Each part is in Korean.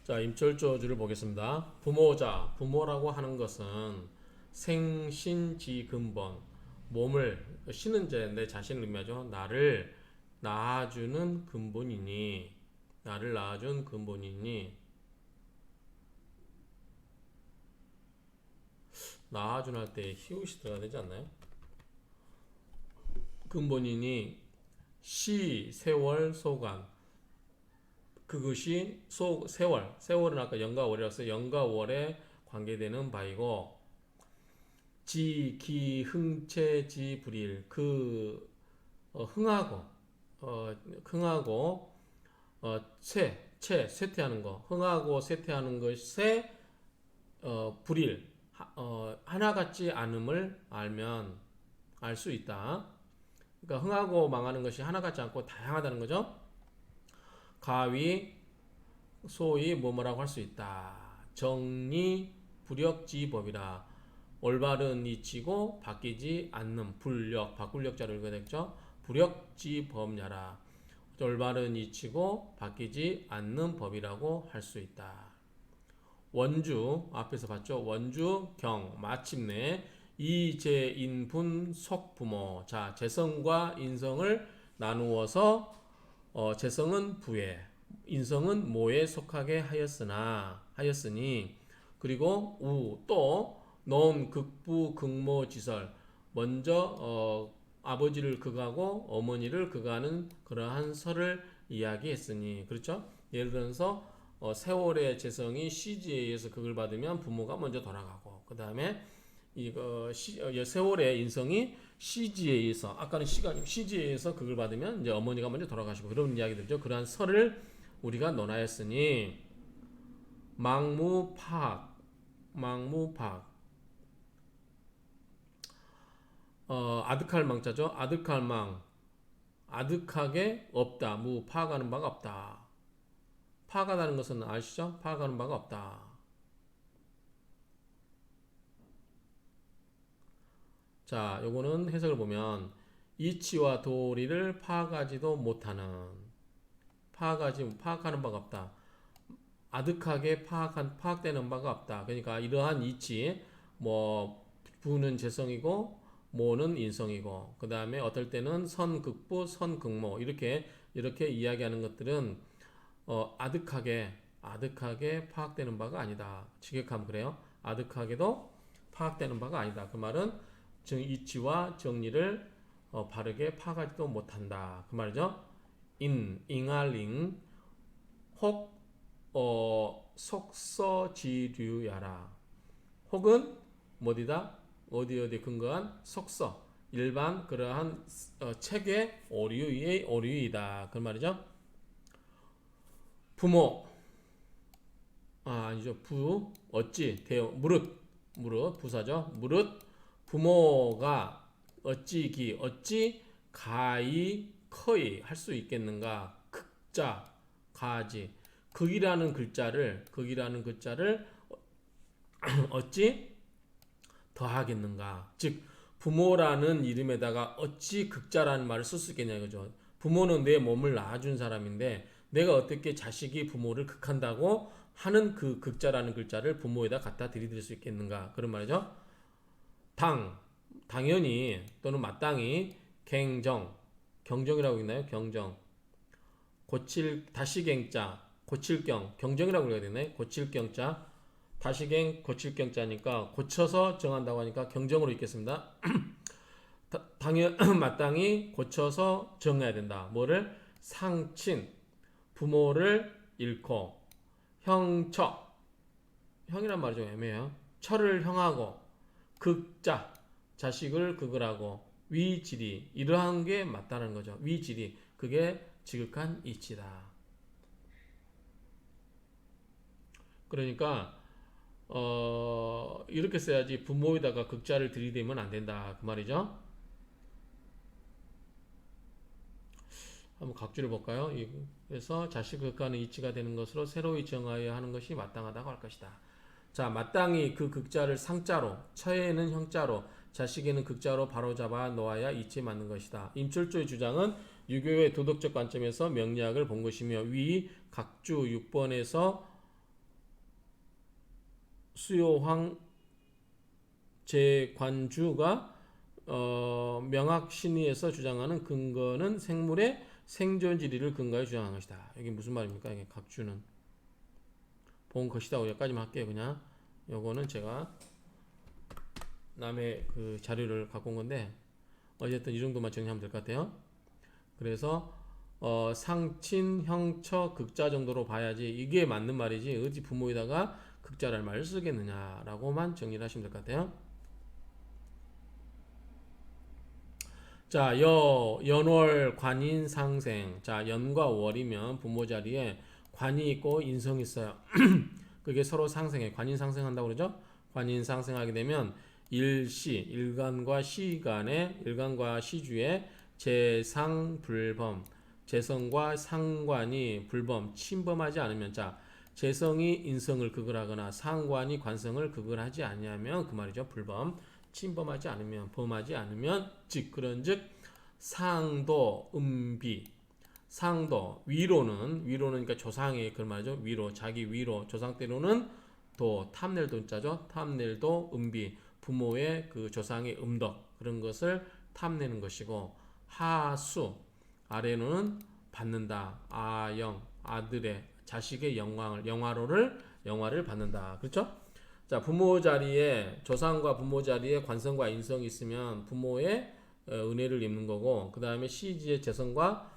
자, 임철조주를 보겠습니다. 부모자, 부모라고 하는 것은 생신지근본, 몸을, 신은 이제 내 자신을 의미하죠. 나를 낳아주는 근본이니, 나를 낳아준 근본이니, 낳아준 할 때 히읗이 들어가야 되지 않나요? 근본이니, 시, 세월, 소간. 그것이 세월은 아까 연과 월이라서 연과 월에 관계되는 바이고, 지, 기, 흥체, 지, 불일. 흥하고, 흥하고, 쇠퇴하는 거. 흥하고 쇠퇴하는 것에, 불일. 하나같지 않음을 알면, 알 수 있다. 그러니까 흥하고 망하는 것이 하나같지 않고 다양하다는 거죠. 가위, 소위 뭐뭐라고 할 수 있다. 정리, 불역지법이라. 올바른 이치고 바뀌지 않는 불력, 바꿀력자를 읽어야 되겠죠. 불역지법야라. 올바른 이치고 바뀌지 않는 법이라고 할 수 있다. 원주, 앞에서 봤죠. 원주, 경, 마침내 이재인분 속부모. 자, 재성과 인성을 나누어서 재성은 부에, 인성은 모에 속하게 하였으니, 그리고 또 논 극부 극모지설, 먼저 아버지를 극하고 어머니를 극하는 그러한 설을 이야기했으니, 그렇죠? 예를 들어서 세월의 재성이 시지에 의해서 극을 받으면 부모가 먼저 돌아가고, 그 다음에 세월의 인성이 시지에 의해서, 아까는 시지에 의해서 극을 받으면 이제 어머니가 먼저 돌아가시고, 그런 이야기들죠. 그러한 설을 우리가 논하였으니, 망무파악, 아득할 망자죠. 아득할 망, 아득하게 없다. 파악하는 바가 없다. 파악하다는 것은 아시죠? 파악하는 바가 없다. 자, 요거는 해석을 보면 이치와 도리를 파악하지도 못하는, 파악하는 바가 없다. 아득하게 파악되는 바가 없다. 그러니까 이러한 이치, 부는 재성이고 모는 인성이고, 그 다음에 어떨 때는 선극부, 선극모 이렇게 이야기하는 것들은 아득하게 파악되는 바가 아니다. 직역하면 그래요. 아득하게도 파악되는 바가 아니다. 그 말은 이치와 정리를 바르게 파악하지도 못한다. 그 말이죠. 잉알링 혹 속서지류야라. 혹은 어디 근거한 속서, 일반 그러한 책의 오류이다. 그 말이죠. 부모, 아니죠. 어찌 무릇 부사죠. 무릇 부모가 어찌 가히 커이 할 수 있겠는가. 극자 가지, 극이라는 글자를 어찌 더하겠는가. 즉 부모라는 이름에다가 어찌 극자라는 말을 쓸 수 있겠냐 이거죠. 부모는 내 몸을 낳아준 사람인데 내가 어떻게 자식이 부모를 극한다고 하는 그 극자라는 글자를 부모에다 갖다 들이댈 수 있겠는가, 그런 말이죠. 당연히 또는 마땅히 경정이라고 있나요? 경정, 다시갱자, 고칠경, 경정이라고 그래야 되네. 고칠경자, 다시갱, 고칠경자니까 고쳐서 정한다고 하니까 경정으로 읽겠습니다. 마땅히 고쳐서 정해야 된다. 뭐를? 상친, 부모를 잃고, 형이란 말이 좀 애매해요. 처를 형하고, 극자, 자식을 극을 하고, 위지리, 이러한 게 맞다는 거죠. 위지리, 그게 지극한 이치다. 그러니까 이렇게 써야지 부모에다가 극자를 들이대면 안 된다, 그 말이죠. 한번 각주를 볼까요? 그래서 자식을 극하는 이치가 되는 것으로 새로이 정하여야 하는 것이 마땅하다고 할 것이다. 자, 마땅히 그 극자를 상자로, 처에는 형자로, 자식에는 극자로 바로잡아 놓아야 이치에 맞는 것이다. 임철조의 주장은 유교의 도덕적 관점에서 명리학을 본 것이며, 위 각주 6번에서 수요황 제관주가 명학신의에서 주장하는 근거는 생물의 생존 지리를 근거에 주장한 것이다. 이게 무슨 말입니까? 이게 각주는 본 것이다. 여기까지만 할게요. 그냥 요거는 제가 남의 그 자료를 갖고 온 건데 어쨌든 이 정도만 정리하면 될 것 같아요. 그래서 상친, 형처, 극자 정도로 봐야지 이게 맞는 말이지 어디 부모에다가 극자라는 말을 쓰겠느냐라고만 정리를 하시면 될 것 같아요. 자, 연월 관인 상생. 자, 연과 월이면 부모 자리에 관이 있고 인성이 있어요. 그게 서로 상생해. 관인 상생한다고 그러죠? 관인 상생하게 되면 일간과 시간에 일간과 시주에 재상 불범, 재성과 상관이 불범, 침범하지 않으면 자, 재성이 인성을 극을하거나 상관이 관성을 극을하지 아니하면 그 말이죠. 불범. 침범하지 않으면 범하지 않으면 즉 그런즉 상도 음비 상도 위로는 그러니까 조상의 그 말이죠. 위로 자기 위로 조상 때로는 도 탐낼 돈자죠. 탐낼도 음비 부모의 그 조상의 음덕 그런 것을 탐내는 것이고 하수 아래로는 받는다. 아영 아들의 자식의 영화를 받는다. 그렇죠? 자, 부모 자리에 조상과 부모 자리에 관성과 인성이 있으면 부모의 은혜를 입는 거고 그 다음에 시지의 재성과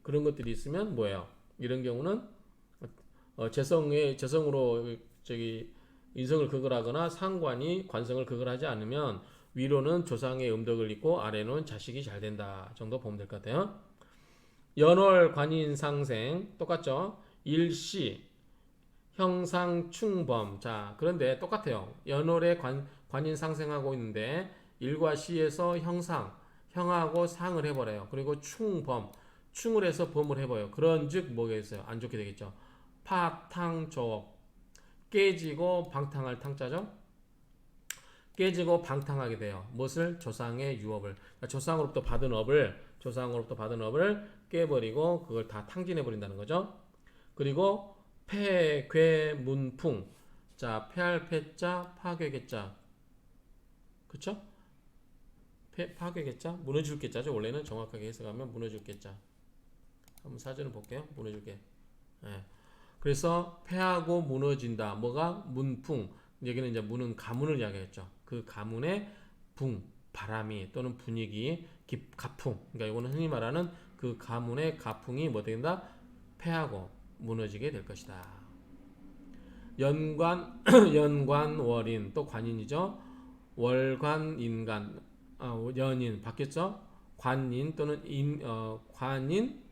그런 것들이 있으면 뭐예요? 이런 경우는 재성으로 인성을 극을하거나 상관이 관성을 극을하지 않으면 위로는 조상의 음덕을 입고 아래는 자식이 잘 된다 정도 보면 될 것 같아요. 연월 관인 상생 똑같죠? 일시 형상 충범. 자, 그런데 똑같아요. 연월에 관인 상생하고 있는데 일과 시에서 형하고 상을 해버려요. 그리고 충범, 충을 해서 범을 해버려요. 그런즉 뭐겠어요? 안 좋게 되겠죠. 파탕조업, 깨지고 방탕할 탕자죠. 깨지고 방탕하게 돼요. 무엇을? 조상의 유업을. 그러니까 조상으로부터 받은 업을 깨버리고 그걸 다 탕진해 버린다는 거죠. 그리고 폐, 괴, 문풍. 자, 폐할 폐자, 파괴개자. 그쵸? 파괴개자, 무너질 개자죠. 원래는 정확하게 해석하면 무너질 개자. 한번 사전을 볼게요. 무너질 개. 예. 그래서 폐하고 무너진다. 뭐가? 문풍. 여기는 이제 문은 가문을 이야기했죠. 그 가문의 붕, 바람이 또는 분위기, 가풍. 그러니까 이거는 흔히 말하는 그 가문의 가풍이 뭐 된다? 폐하고 무너지게 될 것이다. 연관 연관월인 또 관인이죠. 월관인간 연인 바뀌었죠. 관인 또는 관인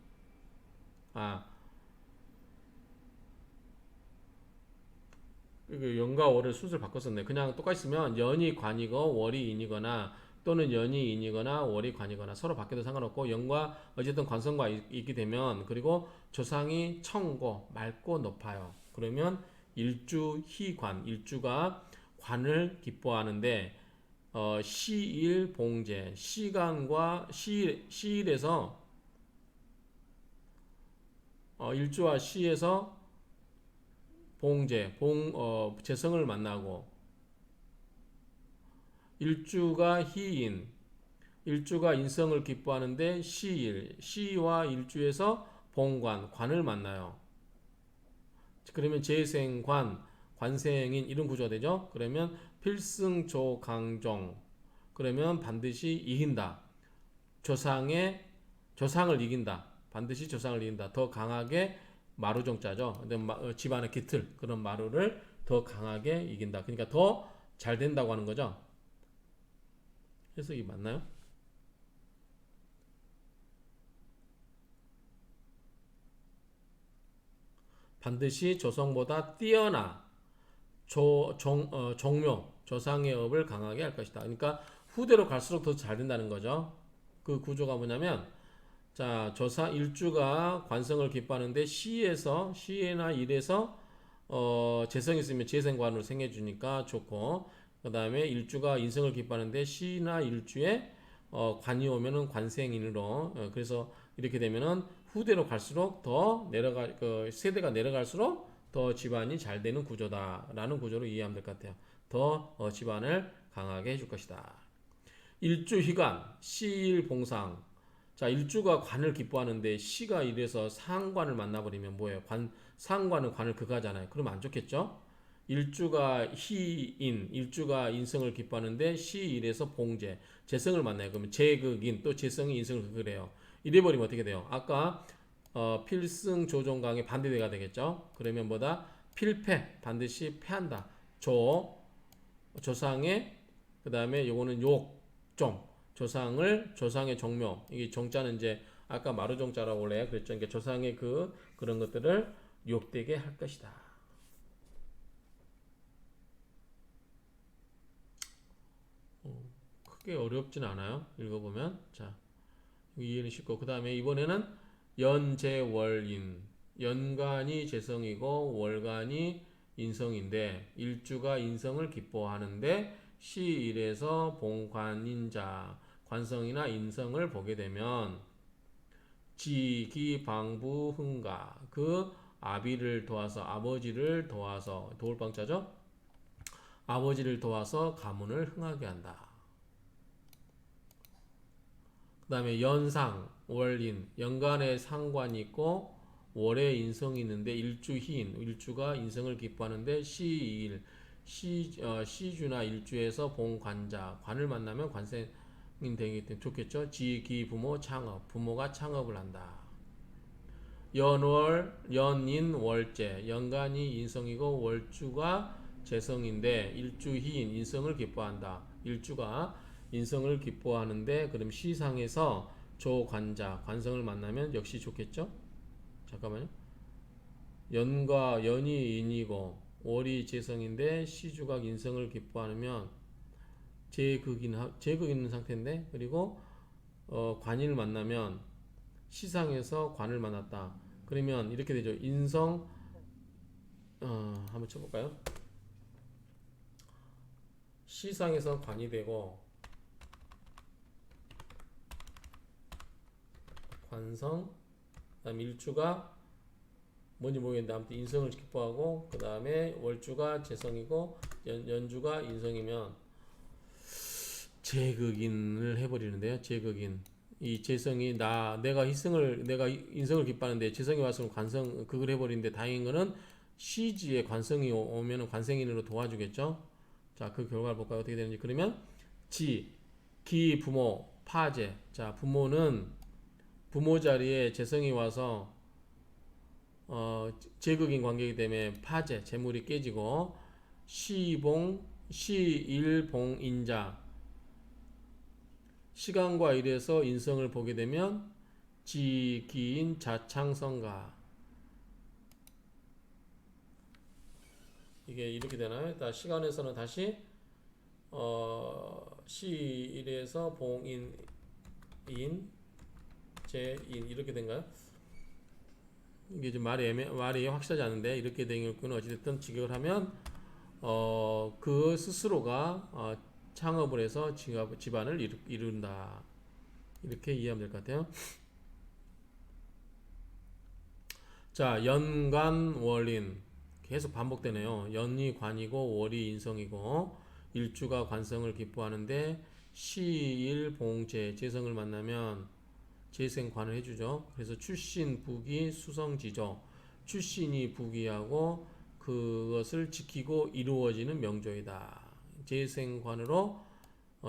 연과 월을 순서를 바꿨었네. 그냥 똑같이 쓰면 연이 관이고 월이 인이거나 또는 연이 인이거나 월이 관이거나 서로 바뀌어도 상관없고 연과 어쨌든 관성과 있게 되면 그리고 조상이 청고 맑고 높아요. 그러면 일주 희관 일주가 관을 기뻐하는데 시일 봉제 시간과 시일에서 일주와 시에서 재성을 만나고 일주가 희인 일주가 인성을 기뻐하는데 시와 일주에서 관을 만나요. 그러면 재생관 관생인 이런 구조가 되죠. 그러면 필승조강종 그러면 반드시 이긴다. 조상을 이긴다. 반드시 조상을 이긴다. 더 강하게 마루정자죠. 집안의 깃틀 그런 마루를 더 강하게 이긴다. 그러니까 더 잘 된다고 하는 거죠. 해석이 맞나요? 반드시 조성보다 뛰어나 종묘 조상의 업을 강하게 할 것이다. 그러니까 후대로 갈수록 더 잘 된다는 거죠. 그 구조가 뭐냐면 자 일주가 관성을 기뻐하는데 시에나 일에서 재성이 있으면 재생관으로 생겨주니까 좋고 그 다음에 일주가 인성을 기뻐하는데 시나 일주에 관이 오면은 관생인으로 그래서 이렇게 되면은 후대로 갈수록 더 세대가 내려갈수록 더 집안이 잘 되는 구조다라는 구조로 이해하면 될 것 같아요. 더 집안을 강하게 해줄 것이다. 일주희관, 시일봉상. 자, 일주가 관을 기뻐하는데 시가 이래서 상관을 만나버리면 뭐예요? 상관은 관을 극하잖아요. 그러면 안 좋겠죠? 일주가 희인, 일주가 인성을 기뻐하는데 시일에서 봉제, 재성을 만나요. 그러면 재극인, 또 재성이 인성을 극을 요 이래버리면 어떻게 돼요? 아까 필승 조종강의 반대대가 되겠죠? 그러면 뭐다? 필패, 반드시 패한다. 조상의, 그 다음에 요거는 조상의 종묘. 이게 종자는 이제 아까 마루종자라고 원래 그랬죠. 그러니까 조상의 그런 것들을 욕되게 할 것이다. 크게 어렵진 않아요. 읽어보면. 자, 이해는 쉽고. 그 다음에 이번에는 연재월인. 연간이 재성이고 월간이 인성인데 일주가 인성을 기뻐하는데 시일에서 본관인자 관성이나 인성을 보게 되면 지기방부흥가 그 아비를 도와서 아버지를 도와서 도울방자죠. 아버지를 도와서 가문을 흥하게 한다. 그 다음에 연상, 월인, 연간에 상관이 있고 월에 인성이 있는데 일주희인, 일주가 인성을 기뻐하는데 시일, 시주나 일주에서 본관자, 관을 만나면 관생인 되기 때문에 좋겠죠. 지기 부모 창업, 부모가 창업을 한다. 연월, 연인, 월제, 연간이 인성이고 월주가 재성인데 일주희인, 인성을 기뻐한다. 일주가 인성을 기뻐하는데 그럼 시상에서 조관자, 관성을 만나면 역시 좋겠죠? 잠깐만요. 연과 연이 인이고 월이 재성인데 시주가 인성을 기뻐하면 제극 있는 상태인데 그리고 관인을 만나면 시상에서 관을 만났다. 그러면 이렇게 되죠. 인성 한번 쳐볼까요? 시상에서 관이 되고 관성 그다음 일주가 뭔지 모르겠는데 아무튼 인성을 기뻐하고 그 다음에 월주가 재성이고 연주가 인성이면 재극인을 해버리는데요. 재극인 이 재성이 내가 인성을 기뻐하는데 재성이 와서 관성 극을 해버리는데 다행인 거는 시지에 관성이 오면 관생인으로 도와주겠죠. 자, 그 결과를 볼까요? 어떻게 되는지. 그러면 기 부모 파재. 자, 부모 자리에 재성이 와서 제극인 관계이기 때문에 파재, 재물이 깨지고 시일봉인자 시간과 일에서 인성을 보게 되면 지기인 자창성가 이게 이렇게 되나요? 시간에서는 다시 시일에서 봉인 제인 이렇게 된가요? 이게 좀 말이 확실하지 않은데 이렇게 된 경우는 어찌됐든 직역을 하면 그 스스로가 창업을 해서 집안을 이룬다 이렇게 이해하면 될 것 같아요. 자, 연관월인 계속 반복되네요. 연이 관이고 월이 인성이고 일주가 관성을 기뻐하는데 시일봉제 재성을 만나면 재생관을 해주죠. 그래서 출신 북이 수성지죠. 출신이 북이하고 그것을 지키고 이루어지는 명조이다. 재생관으로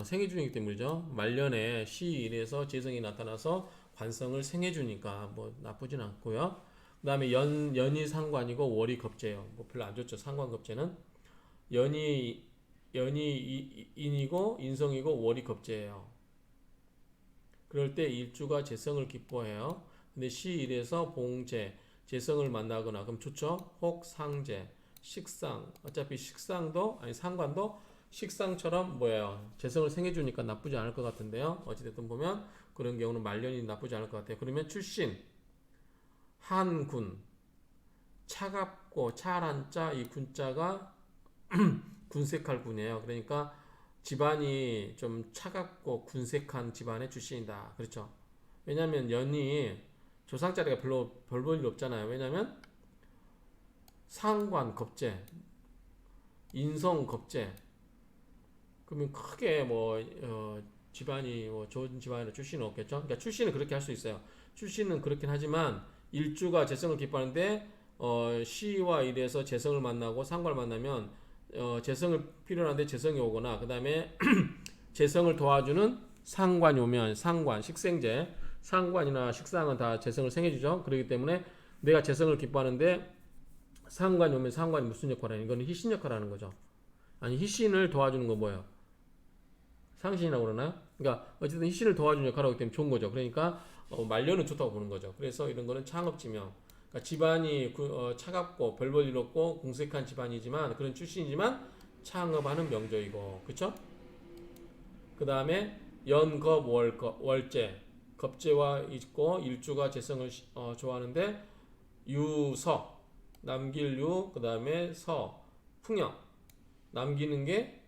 생해주기 때문이죠. 말년에 시일에서 재성이 나타나서 관성을 생해주니까 뭐 나쁘진 않고요. 그 다음에 연이 상관이고 월이 겁재예요. 뭐 별로 안 좋죠. 상관겁재는 연이 인이고 인성이고 월이 겁재예요. 그럴 때 일주가 재성을 기뻐해요. 근데 시일에서 봉재, 재성을 만나거나 그럼 좋죠. 혹 상재, 식상. 어차피 상관도 식상처럼 뭐예요? 재성을 생해주니까 나쁘지 않을 것 같은데요. 어찌됐든 보면 그런 경우는 말년이 나쁘지 않을 것 같아요. 그러면 출신, 한군, 차갑고 차란 자, 이 군자가 군색할 군이에요. 그러니까 집안이 좀 차갑고 군색한 집안의 출신이다. 그렇죠? 왜냐하면 연이 조상자리가 별로 별 볼 일 없잖아요. 왜냐하면 상관 겁제, 인성 겁제. 그러면 크게 뭐 집안이 뭐 좋은 집안으로 출신은 없겠죠. 그러니까 출신은 그렇게 할 수 있어요. 출신은 그렇긴 하지만 일주가 재성을 기뻐하는데 시와 일에서 재성을 만나고 상관을 만나면 재성을 필요한데 재성이 오거나 그 다음에 재성을 도와주는 상관이 오면 상관, 식생제, 상관이나 식상은 다 재성을 생해주죠. 그렇기 때문에 내가 재성을 기뻐하는데 상관이 오면 상관이 무슨 역할을 하는 이거는 희신 역할을 하는 거죠. 아니 희신을 도와주는 거 뭐예요? 상신이라고 그러나요? 그러니까 어쨌든 희신을 도와주는 역할을 하기 때문에 좋은 거죠. 그러니까 말년은 좋다고 보는 거죠. 그래서 이런 거는 창업지명. 그러니까 집안이 차갑고 별볼 일 없고 궁색한 집안이지만 그런 출신이지만 창업하는 명조이고 그쵸? 그 다음에 연겁 월제 겁제와 있고 일주가 재성을 좋아하는데 유서 남길 유, 그 다음에 서 풍영 남기는 게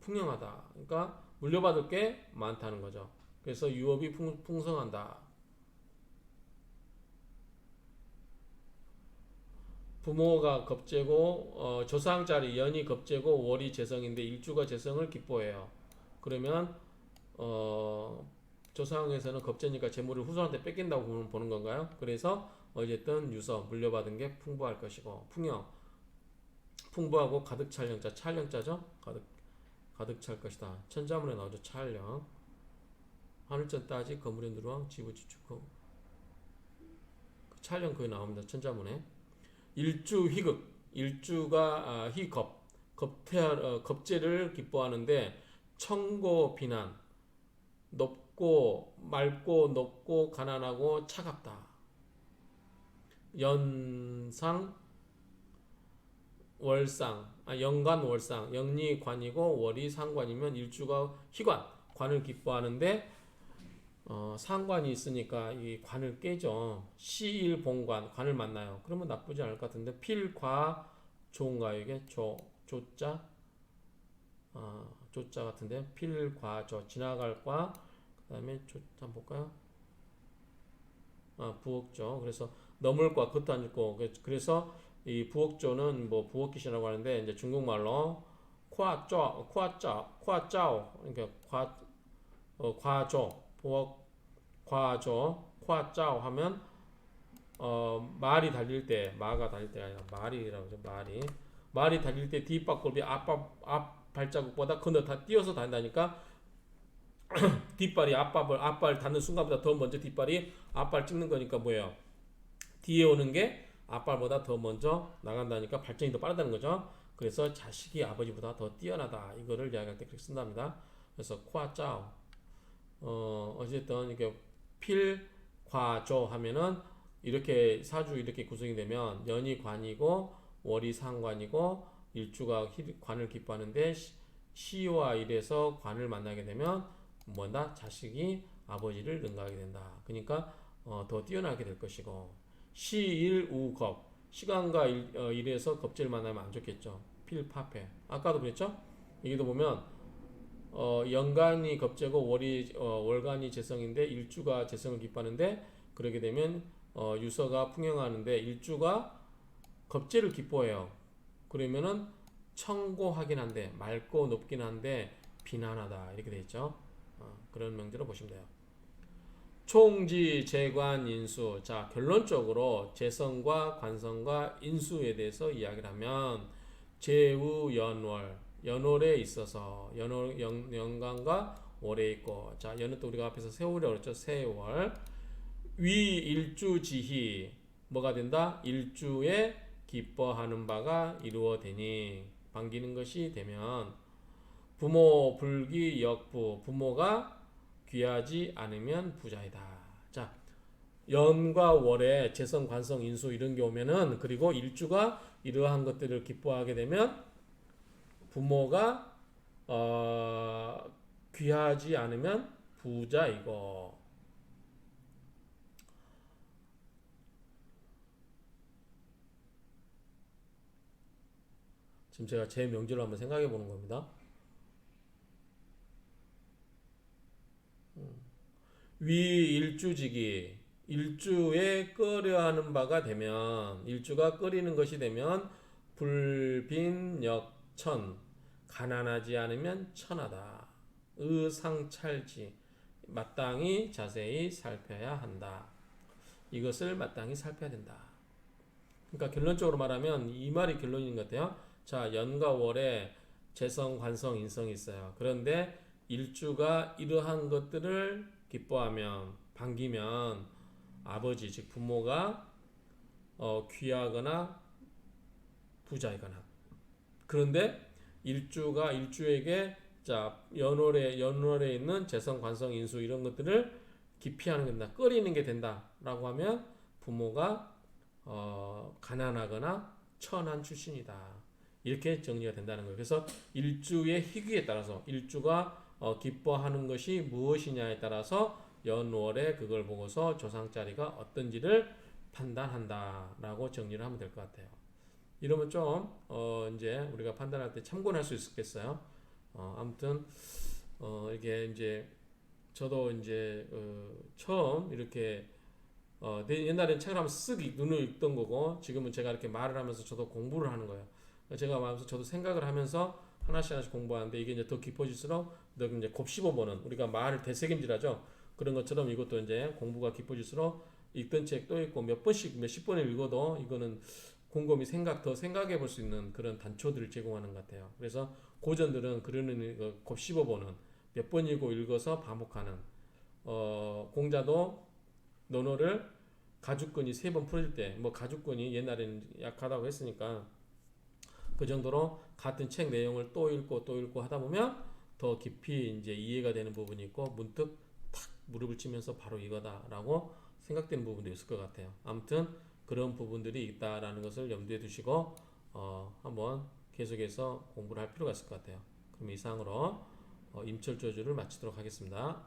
풍영하다. 그러니까 물려받을 게 많다는 거죠. 그래서 유업이 풍성한다. 부모가 겁재고 조상자리 연이 겁재고 월이 재성인데 일주가 재성을 기뻐해요. 그러면 조상에서는 겁재니까 재물을 후손한테 뺏긴다고 보는 건가요? 그래서 어쨌든 유서 물려받은 게 풍부할 것이고 풍영 풍부하고 가득 찰 영자 찰영자죠. 가득 찰 것이다. 천자문에 나오죠. 찰영 하늘전 따지 거물의 누르왕 지부지축 찰영 거기 나옵니다. 천자문에 일주 희극 일주가 희겁 겁재를 기뻐하는데 청고 비난 높고 맑고 높고 가난하고 차갑다. 연상 월상 연간 월상 영리 관이고 월이 상관이면 일주가 희관 관을 기뻐하는데 상관이 있으니까 이 관을 깨죠. 시일 본관 관을 만나요. 그러면 나쁘지 않을 것 같은데 필과 조인가요 이게 조자 조자 같은데 필과 조 지나갈 과 그다음에 조 한번 볼까요? 부엌조 그래서 넘을 과 그것도 안 좋고 그래서 이 부엌조는 뭐 부엌기신이라고 하는데 이제 중국말로 과짜오 그러니까 과조 부엌 과조 과짜오 하면 말이 달릴 때 마가 달릴 때가 아니라 말이라고 하죠. 말이 달릴 때 뒷발골비 앞 발자국보다 건너 다 뛰어서 다닌다니까 뒷발이 앞발 닿는 순간보다 더 먼저 뒷발이 앞발 찍는 거니까 뭐예요? 뒤에 오는 게 앞발보다 더 먼저 나간다니까 발전이 더 빠르다는 거죠. 그래서 자식이 아버지보다 더 뛰어나다 이거를 이야기할 때 그렇게 쓴답니다. 그래서 과짜오 어쨌든 이게 필과조 하면은 이렇게 사주 이렇게 구성이 되면 연이 관이고 월이 상관이고 일주가 관을 기뻐하는데 시와 일에서 관을 만나게 되면 뭐다 자식이 아버지를 능가하게 된다. 그러니까 더 뛰어나게 될 것이고 시일우겁 시간과 일에서 겁재를 만나면 안 좋겠죠. 필파패 아까도 그랬죠. 여기도 보면 연간이 겁재고 월간이 재성인데 일주가 재성을 기뻐하는데 그러게 되면 유서가 풍영하는데 일주가 겁재를 기뻐해요. 그러면은 청고하긴 한데 맑고 높긴 한데 비난하다 이렇게 돼 있죠. 그런 명제로 보시면 돼요. 총지, 재관, 인수. 자, 결론적으로 재성과 관성과 인수에 대해서 이야기를 하면 재우, 연월, 연월에 있어서 연간과 월에 있고 자, 연은 또 우리가 앞에서 세월이라고 그랬죠. 세월. 위 일주지희 뭐가 된다? 일주에 기뻐하는 바가 이루어되니 반기는 것이 되면 부모 불기 역부 부모가 귀하지 않으면 부자이다. 자, 연과 월에 재성, 관성, 인수 이런 게 오면은 그리고 일주가 이러한 것들을 기뻐하게 되면 부모가 귀하지 않으면 부자이고 지금 제가 제 명제로 한번 생각해 보는 겁니다. 위 일주지기 일주에 끓여하는 바가 되면 일주가 끓이는 것이 되면 불빈역천 가난하지 않으면 천하다. 의상찰지 마땅히 자세히 살펴야 한다. 이것을 마땅히 살펴야 된다. 그러니까 결론적으로 말하면 이 말이 결론인 것 같아요. 자, 연과 월에 재성, 관성, 인성이 있어요. 그런데 일주가 이러한 것들을 기뻐하면 반기면 아버지 즉 부모가 귀하거나 부자이거나 그런데 일주가 일주에게 자 연월에 있는 재성, 관성, 인수 이런 것들을 기피하는 게 된다, 꺼리는 게 된다라고 하면 부모가 가난하거나 천한 출신이다. 이렇게 정리가 된다는 거예요. 그래서 일주의 희귀에 따라서 일주가 기뻐하는 것이 무엇이냐에 따라서 연월에 그걸 보고서 조상자리가 어떤지를 판단한다라고 정리를 하면 될 것 같아요. 이러면 좀 이제 우리가 판단할 때 참고할 수 있겠어요. 아무튼 이게 이제 저도 이제 처음 이렇게 옛날엔 책을 한번 쓱 눈을 읽던 거고 지금은 제가 이렇게 말을 하면서 저도 공부를 하는 거예요. 제가 말하면서 저도 생각을 하면서 하나씩 공부하는데 이게 이제 더 깊어질수록 더 이제 곱씹어보는 우리가 말을 되새김질하죠. 그런 것처럼 이것도 이제 공부가 깊어질수록 읽던 책도 있고 몇 번씩 몇십 번을 읽어도 이거는 곰곰이 더 생각해 볼 수 있는 그런 단초들을 제공하는 것 같아요. 그래서 고전들은 그러는 곱씹어보는 몇 번 읽어서 반복하는 공자도 논어를 가죽끈이 3번 풀릴 때 뭐 가죽끈이 옛날에는 약하다고 했으니까 그 정도로 같은 책 내용을 또 읽고 하다 보면 더 깊이 이제 이해가 되는 부분이 있고 문득 탁 무릎을 치면서 바로 이거다라고 생각되는 부분도 있을 것 같아요. 아무튼 그런 부분들이 있다라는 것을 염두에 두시고 한번 계속해서 공부를 할 필요가 있을 것 같아요. 그럼 이상으로 임철조주를 마치도록 하겠습니다.